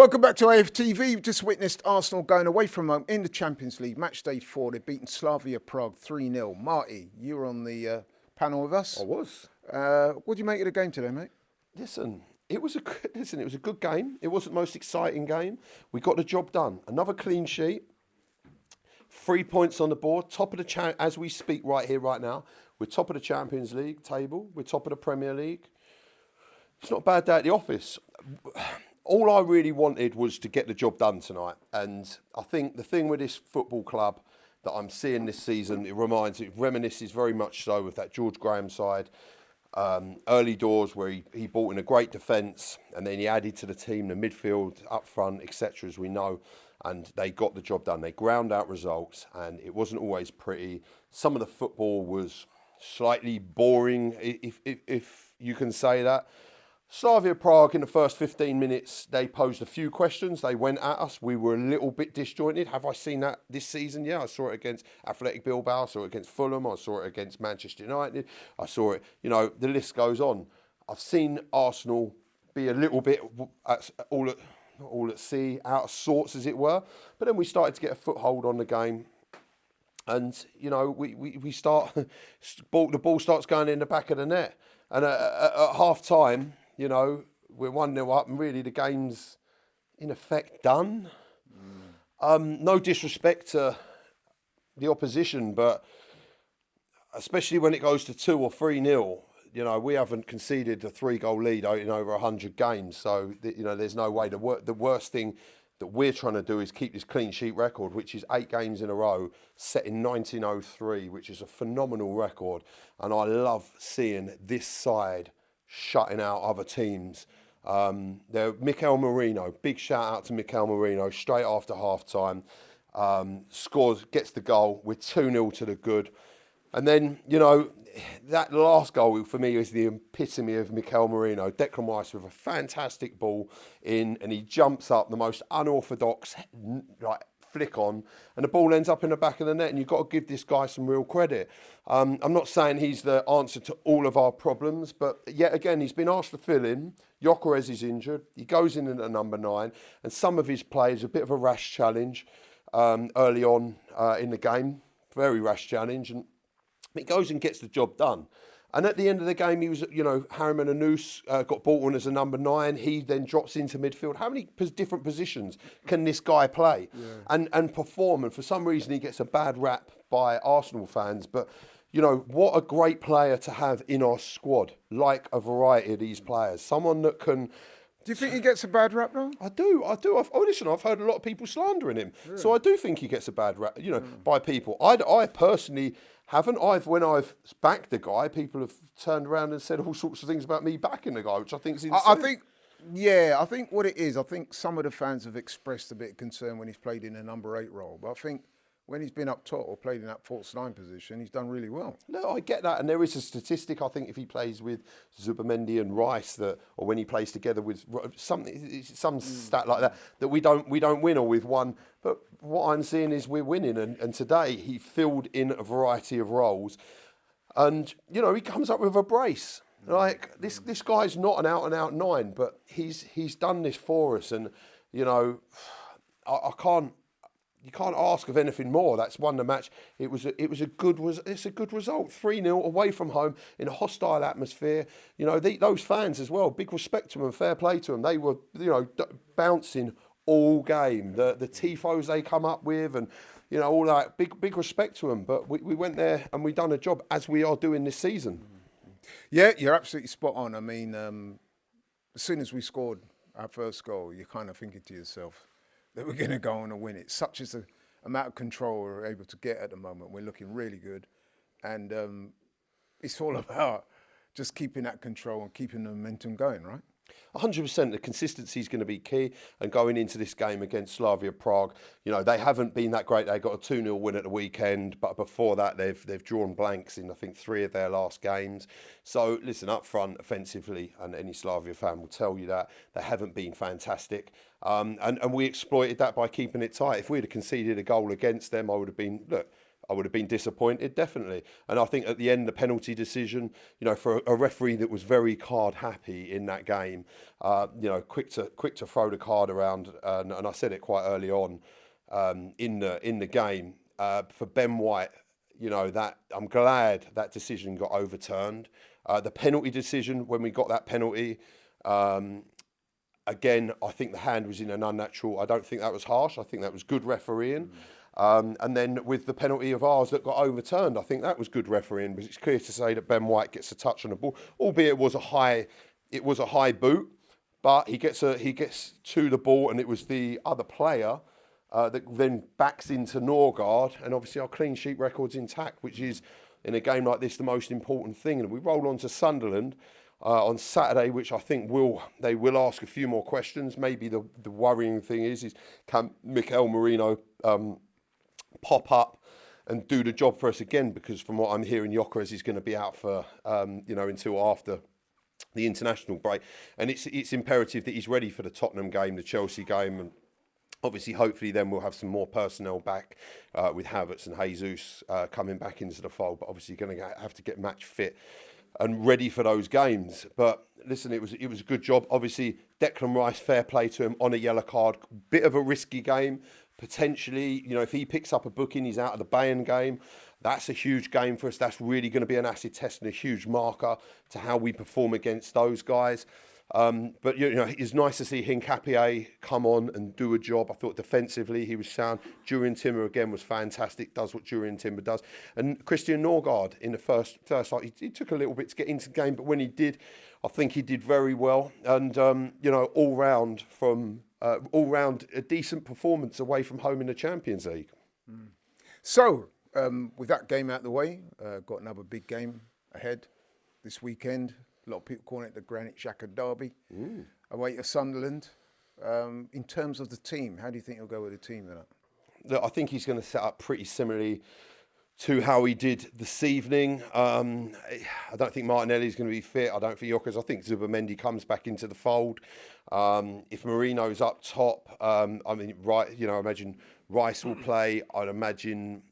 Welcome back to AFTV. You've just witnessed Arsenal going away from home in the Champions League. Match day 4, they've beaten Slavia Prague 3-0. Marty, you were on the panel with us. I was. What do you make of the game today, mate? Listen, it was a good game. It wasn't the most exciting game. We got the job done. Another clean sheet. 3 points on the board. Top of the as we speak right here, right now. We're top of the Champions League table. We're top of the Premier League. It's not a bad day at the office. All I really wanted was to get the job done tonight. And I think the thing with this football club that I'm seeing this season, it reminisces very much so with that George Graham side. Early doors where he brought in a great defence and then he added to the team the midfield, up front, etc., as we know. And they got the job done. They ground out results and it wasn't always pretty. Some of the football was slightly boring, if you can say that. Slavia Prague, in the first 15 minutes, they posed a few questions. They went at us. We were a little bit disjointed. Have I seen that this season? Yeah, I saw it against Athletic Bilbao. I saw it against Fulham. I saw it against Manchester United. I saw it, the list goes on. I've seen Arsenal be a little bit all at sea, out of sorts, as it were. But then we started to get a foothold on the game. And, we start, the ball starts going in the back of the net. And at half time, we're 1-0 up and really the game's in effect done. No disrespect to the opposition, but especially when it goes to 2 or 3-0, we haven't conceded a 3-goal lead in over 100 games. So, there's no way. The worst thing that we're trying to do is keep this clean sheet record, which is 8 games in a row, set in 1903, which is a phenomenal record. And I love seeing this side shutting out other teams. Mikel Merino, big shout out to Mikel Merino, straight after half time, scores, gets the goal. We're 2-0 to the good. And then, that last goal for me is the epitome of Mikel Merino. Declan Rice with a fantastic ball in, and he jumps up, the most unorthodox flick on, and the ball ends up in the back of the net, and you've got to give this guy some real credit. I'm not saying he's the answer to all of our problems, but yet again, he's been asked to fill in. Gyökeres is injured. He goes in at number 9, and some of his plays, a bit of a rash challenge early on in the game, very rash challenge, and he goes and gets the job done. And at the end of the game, he was, Harriman Anous got brought on as a number 9. He then drops into midfield. How many different positions can this guy play and perform? And for some reason, he gets a bad rap by Arsenal fans. But, what a great player to have in our squad, like a variety of these players. Someone that can... Do you think he gets a bad rap, though? I do. I've heard a lot of people slandering him. Yeah. So I do think he gets a bad rap, by people. I personally... haven't. When I've backed the guy, people have turned around and said all sorts of things about me backing the guy, which I think is insane. I think what it is, I think some of the fans have expressed a bit of concern when he's played in a number 8 role. But I think when he's been up top or played in that false 9 position, he's done really well. No, I get that. And there is a statistic, I think, if he plays with Zubimendi and Rice, or when he plays together with some stat like that we don't win, or with one. But what I'm seeing is we're winning. And today he filled in a variety of roles. And, he comes up with a brace. Like, this guy's not an out-and-out 9, but he's done this for us. And, you can't ask of anything more. That's won the match. It's a good result. 3-0 away from home in a hostile atmosphere. Those fans as well. Big respect to them. Fair play to them. They were bouncing all game. The tifos they come up with, and all that. Big respect to them. But we went there and we done a job, as we are doing this season. Yeah, you're absolutely spot on. I mean, as soon as we scored our first goal, you're kind of thinking to yourself that we're going to go on and win it. Such is the amount of control we're able to get at the moment. We're looking really good. And it's all about just keeping that control and keeping the momentum going, right? 100%. The consistency is going to be key. And going into this game against Slavia Prague, they haven't been that great. They got a 2-0 win at the weekend, but before that, they've drawn blanks in, I think, 3 of their last games. So, listen, up front, offensively, and any Slavia fan will tell you that, they haven't been fantastic. And we exploited that by keeping it tight. If we'd have conceded a goal against them, I would have been, I would have been disappointed, definitely. And I think at the end, the penalty decision, for a referee that was very card happy in that game, quick to throw the card around, and I said it quite early on in the game, for Ben White, that I'm glad that decision got overturned. The penalty decision, when we got that penalty, again, I think the hand was in an unnatural. I don't think that was harsh. I think that was good refereeing. And then with the penalty of ours that got overturned, I think that was good refereeing. But it's clear to say that Ben White gets a touch on the ball, albeit it was a high boot, but he gets to the ball, and it was the other player that then backs into Norgard, and obviously our clean sheet record's intact, which is in a game like this the most important thing. And we roll on to Sunderland on Saturday, which I think they will ask a few more questions. Maybe the worrying thing is can Mikel Merino pop up and do the job for us again? Because from what I'm hearing, Gyökeres is going to be out for until after the international break, and it's imperative that he's ready for the Tottenham game, the Chelsea game, and obviously hopefully then we'll have some more personnel back with Havertz and Jesus coming back into the fold. But obviously you're going to have to get match fit and ready for those games. But listen, it was a good job. Obviously, Declan Rice, fair play to him on a yellow card. Bit of a risky game. Potentially, if he picks up a booking, he's out of the Bayern game. That's a huge game for us. That's really going to be an acid test and a huge marker to how we perform against those guys. But it's nice to see Hincapie come on and do a job. I thought defensively he was sound. Jurien Timber again was fantastic. Does what Jurien Timber does. And Christian Norgard in the first half, he took a little bit to get into the game, but when he did, I think he did very well. And all round a decent performance away from home in the Champions League. So with that game out of the way, got another big game ahead this weekend. A lot of people calling it the Granit Xhaka derby. Away to Sunderland. In terms of the team, how do you think he'll go with the team then? Look, I think he's going to set up pretty similarly to how he did this evening. I don't think Martinelli's going to be fit. I don't think Gyökeres. I think Zubamendi comes back into the fold. If Marino's up top, I imagine Rice will play. I'd imagine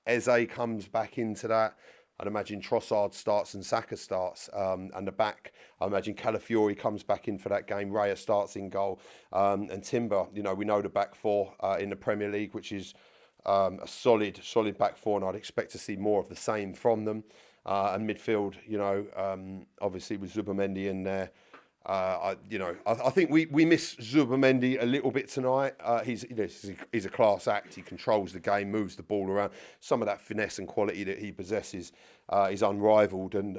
Eze comes back into that. I'd imagine Trossard starts and Saka starts. And the back, I imagine Calafiori comes back in for that game. Raya starts in goal. And Timber, we know the back four in the Premier League, which is a solid back four, and I'd expect to see more of the same from them. And midfield, obviously with Zubamendi in there. I think we miss Zubamendi a little bit tonight. He's a class act. He controls the game, moves the ball around. Some of that finesse and quality that he possesses is unrivaled. And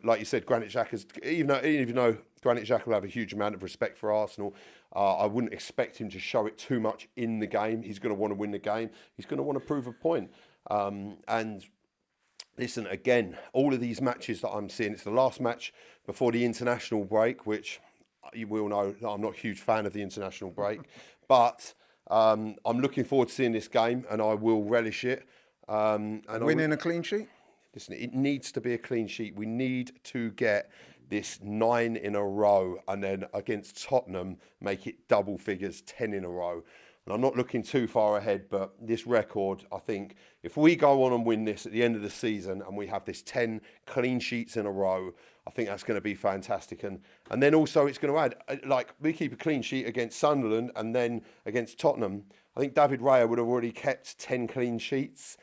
like you said, Granit Xhaka's, even though Granit Xhaka will have a huge amount of respect for Arsenal, I wouldn't expect him to show it too much in the game. He's going to want to win the game. He's going to want to prove a point. And listen, again, all of these matches that I'm seeing, it's the last match before the international break, which you will know that I'm not a huge fan of the international break, but I'm looking forward to seeing this game, and I will relish it. Winning a clean sheet? Listen, it needs to be a clean sheet. We need to get this 9 in a row, and then against Tottenham, make it double figures, 10 in a row. And I'm not looking too far ahead, but this record, I think, if we go on and win this at the end of the season and we have this 10 clean sheets in a row, I think that's going to be fantastic. And then also it's going to add, like, we keep a clean sheet against Sunderland and then against Tottenham. I think David Raya would have already kept 10 clean sheets,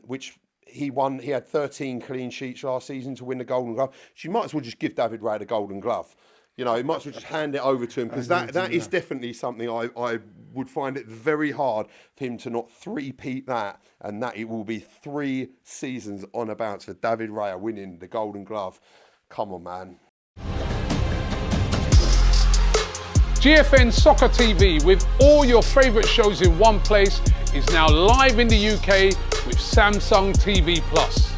which he won. He had 13 clean sheets last season to win the Golden Glove. So you might as well just give David Raya the Golden Glove. You might as well just hand it over to him, because that is definitely something I would find it very hard for him to not three-peat that, and that it will be 3 seasons on a bounce for David Raya winning the Golden Glove. Come on, man. GFN Soccer TV, with all your favourite shows in one place, is now live in the UK with Samsung TV Plus.